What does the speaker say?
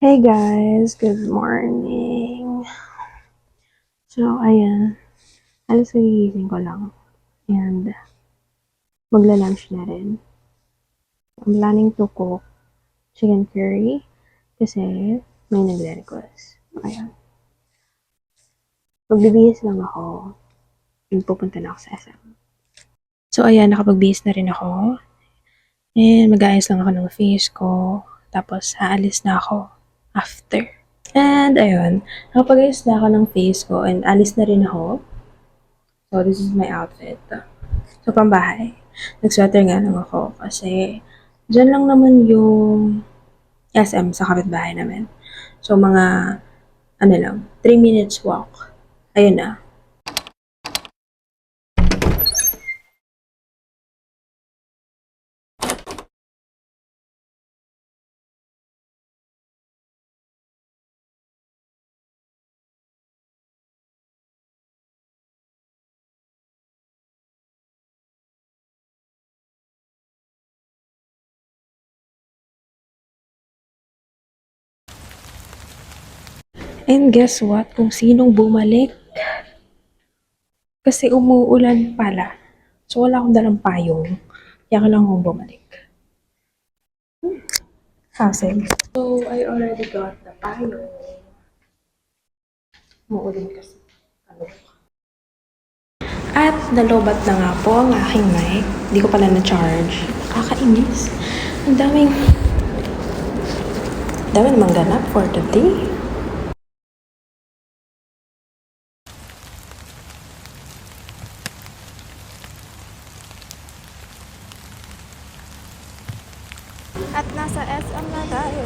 Hey guys, good morning. So, ayan. Alas kagigising ko lang. And, magla-lunch na rin. I'm planning to cook chicken curry kasi may nagre-request. Ayan. Magbibihis lang ako. And pupunta na ako sa SM. So, ayan. Nakapagbihis na rin ako. And, mag-aayos lang ako ng face ko. Tapos, aalis na ako after. And, ayun. Nakapag-ayos na ako ng face ko and alis na rin ako. So, this is my outfit. So, pambahay. Nag-sweater nga lang ako kasi dyan lang naman yung SM sa kapitbahay namin. So, mga, ano lang, 3 minutes walk. Ayun na. And guess what? Kung sinong bumalik, kasi umuulan pala. So, wala akong dalang payong. Kaya kailangan kong bumalik. Hassle. So, I already got the payong. Umuulan kasi. Ano? At nalobat na nga po ang aking mic. Hindi ko pala na-charge. Nakakainis. Ang dami namang ganap for today. At nasa SM na tayo.